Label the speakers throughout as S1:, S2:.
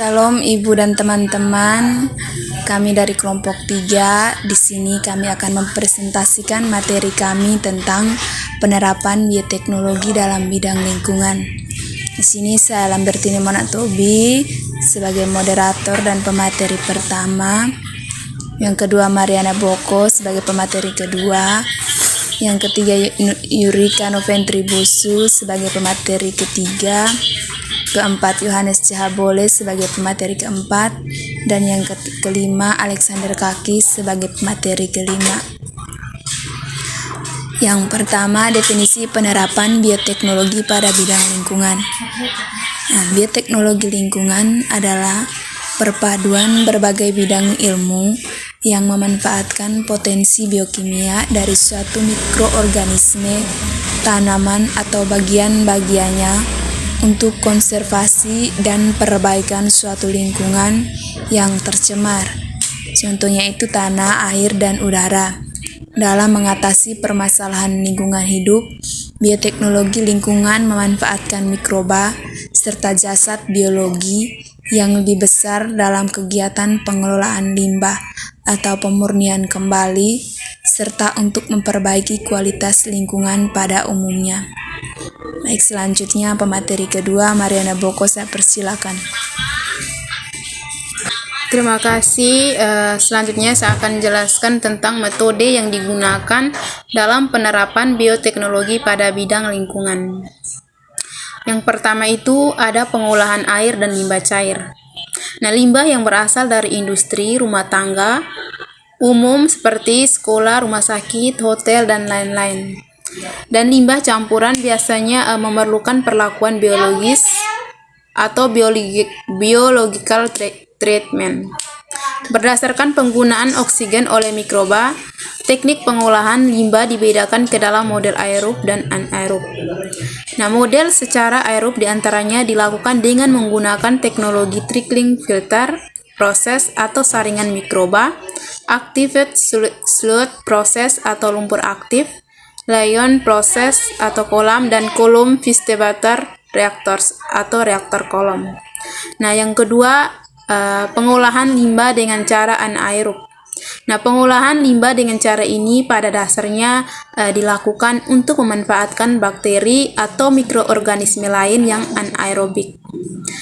S1: Shalom Ibu dan teman-teman, kami dari kelompok 3. Di sini kami akan mempresentasikan materi kami tentang penerapan bioteknologi dalam bidang lingkungan. Di sini saya Lambertini Monatobi sebagai moderator dan pemateri pertama. Yang kedua Mariana Boko sebagai pemateri kedua. Yang ketiga Yurika Noventri Busu sebagai pemateri ketiga. Keempat Yohanes Cihabole sebagai pemateri keempat, dan yang kelima Alexander Kaki sebagai pemateri kelima. Yang pertama, definisi penerapan bioteknologi pada bidang lingkungan. Bioteknologi lingkungan adalah perpaduan berbagai bidang ilmu yang memanfaatkan potensi biokimia dari suatu mikroorganisme, tanaman atau bagian-bagiannya untuk konservasi dan perbaikan suatu lingkungan yang tercemar. Contohnya itu tanah, air, dan udara. Dalam mengatasi permasalahan lingkungan hidup, bioteknologi lingkungan memanfaatkan mikroba serta jasad biologi yang lebih besar dalam kegiatan pengelolaan limbah atau pemurnian kembali, serta untuk memperbaiki kualitas lingkungan pada umumnya. Baik, selanjutnya pemateri kedua Mariana Boko, saya persilakan.
S2: Terima kasih. Selanjutnya saya akan jelaskan tentang metode yang digunakan dalam penerapan bioteknologi pada bidang lingkungan. Yang pertama itu ada pengolahan air dan limbah cair. Nah, limbah yang berasal dari industri, rumah tangga, umum seperti sekolah, rumah sakit, hotel, dan lain-lain. Dan limbah campuran biasanya memerlukan perlakuan biologis atau biological treatment. Berdasarkan penggunaan oksigen oleh mikroba, teknik pengolahan limbah dibedakan ke dalam model aerob dan anaerob. Nah, model secara aerob diantaranya dilakukan dengan menggunakan teknologi trickling filter, proses atau saringan mikroba, activated sludge proses atau lumpur aktif, Lyon proses atau kolam, dan kolom Fistebatter reactors atau reaktor kolom. Nah, yang kedua pengolahan limbah dengan cara anaerob. Nah, pengolahan limbah dengan cara ini pada dasarnya dilakukan untuk memanfaatkan bakteri atau mikroorganisme lain yang anaerobik.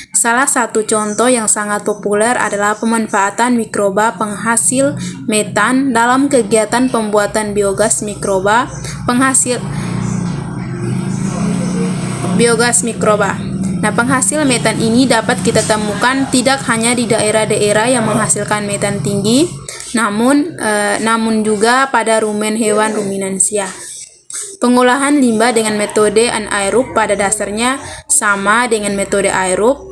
S2: Salah satu contoh yang sangat populer adalah pemanfaatan mikroba penghasil metan dalam kegiatan pembuatan biogas mikroba penghasil biogas mikroba. Nah, penghasil metan ini dapat kita temukan tidak hanya di daerah-daerah yang menghasilkan metan tinggi, namun juga pada rumen hewan ruminansia. Pengolahan limbah dengan metode anaerob pada dasarnya sama dengan metode aerob.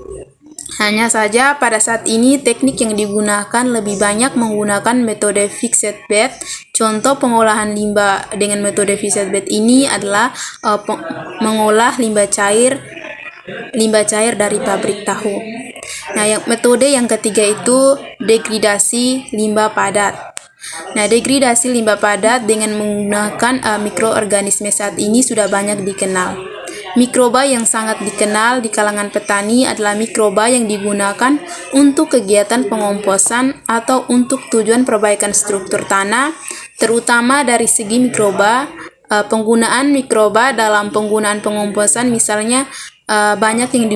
S2: Hanya saja pada saat ini teknik yang digunakan lebih banyak menggunakan metode fixed bed. Contoh pengolahan limbah dengan metode fixed bed ini adalah mengolah limbah cair dari pabrik tahu. Nah, metode yang ketiga itu degradasi limbah padat. Nah, degradasi limbah padat dengan menggunakan mikroorganisme saat ini sudah banyak dikenal. Mikroba yang sangat dikenal di kalangan petani adalah mikroba yang digunakan untuk kegiatan pengomposan atau untuk tujuan perbaikan struktur tanah, terutama dari segi mikroba. Penggunaan mikroba dalam penggunaan pengomposan misalnya banyak yang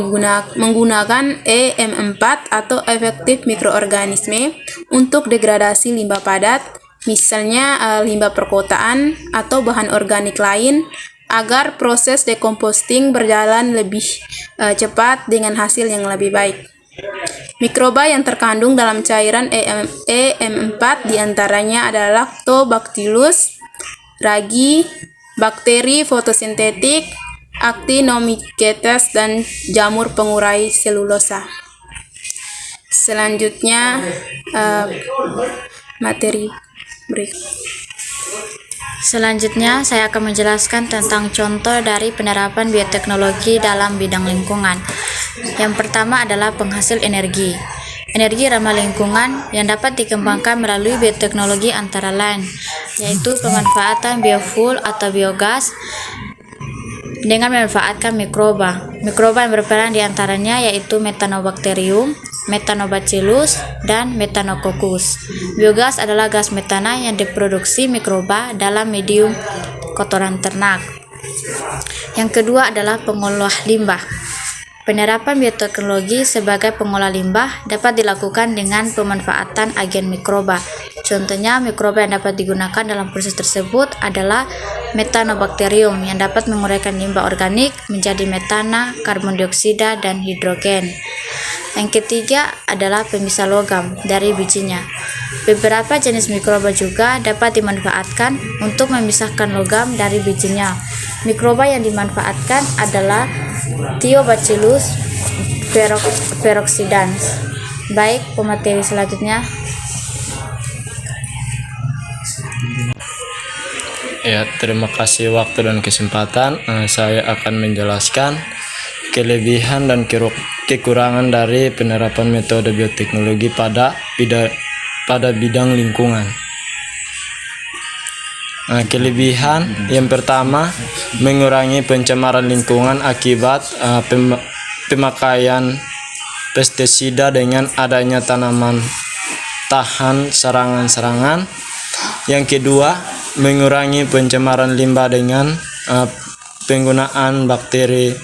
S2: menggunakan EM4 atau efektif mikroorganisme untuk degradasi limbah padat, misalnya limbah perkotaan atau bahan organik lain, agar proses decomposting berjalan lebih cepat dengan hasil yang lebih baik. Mikroba yang terkandung dalam cairan EM4 diantaranya adalah Lactobacillus, ragi, bakteri fotosintetik, Actinomycetes, dan jamur pengurai selulosa. Selanjutnya materi berikut.
S3: Selanjutnya, saya akan menjelaskan tentang contoh dari penerapan bioteknologi dalam bidang lingkungan. Yang pertama adalah penghasil energi. Energi ramah lingkungan yang dapat dikembangkan melalui bioteknologi antara lain, yaitu pemanfaatan biofuel atau biogas dengan memanfaatkan mikroba. Mikroba yang berperan diantaranya yaitu Methanobacterium, Methanobacillus, dan Methanococcus. Biogas adalah gas metana yang diproduksi mikroba dalam medium kotoran ternak. Yang kedua adalah pengolah limbah. Penerapan bioteknologi sebagai pengolah limbah dapat dilakukan dengan pemanfaatan agen mikroba. Contohnya, mikroba yang dapat digunakan dalam proses tersebut adalah Methanobacterium yang dapat menguraikan limbah organik menjadi metana, karbon dioksida, dan hidrogen. Yang ketiga adalah pemisah logam dari bijinya. Beberapa jenis mikroba juga dapat dimanfaatkan untuk memisahkan logam dari bijinya. Mikroba yang dimanfaatkan adalah Thiobacillus peroxidans. Baik, pemateri selanjutnya.
S4: Ya, terima kasih waktu dan kesempatan. Saya akan menjelaskan kelebihan dan kekurangan dari penerapan metode bioteknologi pada bidang lingkungan. Kelebihan yang pertama, mengurangi pencemaran lingkungan akibat pemakaian pestisida dengan adanya tanaman tahan serangan-serangan. Yang kedua, mengurangi pencemaran limbah dengan penggunaan bakteri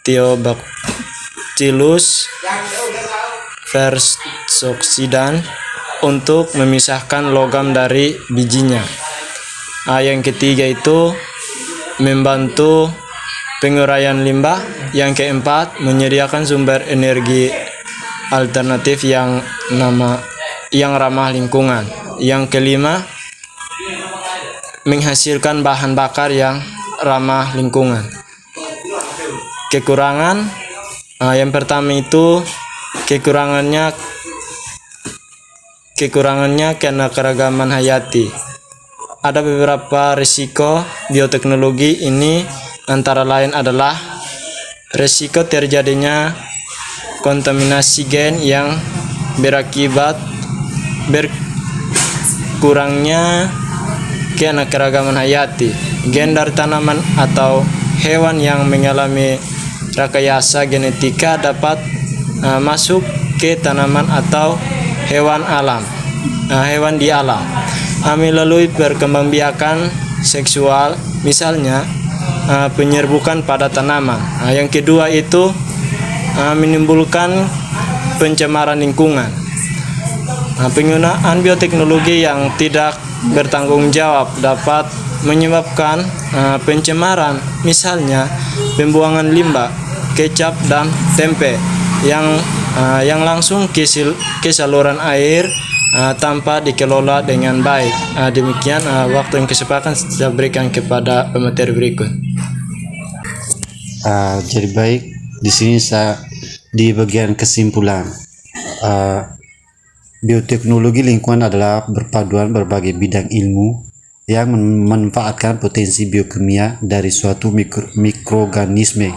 S4: Thiobacillus peroxidans untuk memisahkan logam dari bijinya. Yang ketiga itu membantu penguraian limbah. Yang keempat, menyediakan sumber energi alternatif yang ramah lingkungan. Yang kelima, menghasilkan bahan bakar yang ramah lingkungan. Kekurangan, yang pertama itu kekurangannya karena keragaman hayati. Ada beberapa risiko bioteknologi ini, antara lain adalah risiko terjadinya kontaminasi gen yang berakibat berkurangnya keanekaragaman hayati. Gen dari tanaman atau hewan yang mengalami rekayasa genetika dapat masuk ke tanaman atau hewan di alam melalui perkembangbiakan seksual, misalnya penyerbukan pada tanaman. Yang kedua itu menimbulkan pencemaran lingkungan. Penggunaan bioteknologi yang tidak bertanggung jawab dapat menyebabkan pencemaran, misalnya pembuangan limbah, kecap, dan tempe yang langsung ke saluran air tanpa dikelola dengan baik. Demikian waktu yang kesempatan saya berikan kepada pemateri berikut.
S5: Jadi baik, di sini saya di bagian kesimpulan. Bioteknologi lingkungan adalah perpaduan berbagai bidang ilmu yang memanfaatkan potensi biokimia dari suatu mikroorganisme,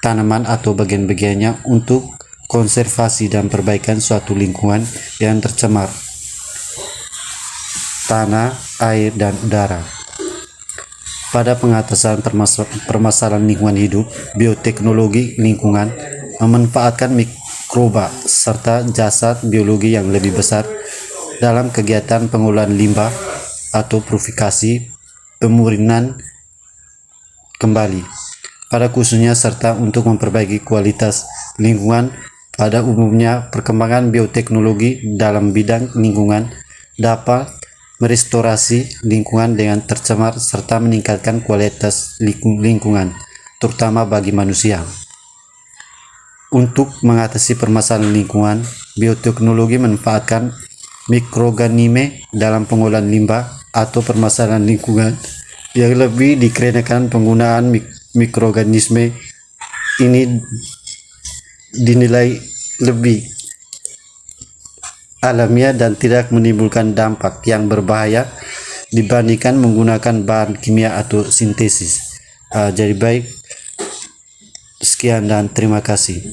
S5: tanaman atau bagian-bagiannya untuk konservasi dan perbaikan suatu lingkungan yang tercemar, tanah, air, dan udara. Pada pengatasan permasalahan lingkungan hidup, bioteknologi lingkungan memanfaatkan mikroba serta jasad biologi yang lebih besar dalam kegiatan pengolahan limbah atau purifikasi, pemurnian kembali, pada khususnya serta untuk memperbaiki kualitas lingkungan. Pada umumnya, perkembangan bioteknologi dalam bidang lingkungan dapat merestorasi lingkungan dengan tercemar serta meningkatkan kualitas lingkungan, terutama bagi manusia. Untuk mengatasi permasalahan lingkungan, bioteknologi memanfaatkan mikroorganisme dalam pengolahan limbah atau permasalahan lingkungan yang lebih dikarenakan penggunaan mikroorganisme ini dinilai lebih alamiah dan tidak menimbulkan dampak yang berbahaya dibandingkan menggunakan bahan kimia atau sintesis. Jadi baik, sekian dan terima kasih.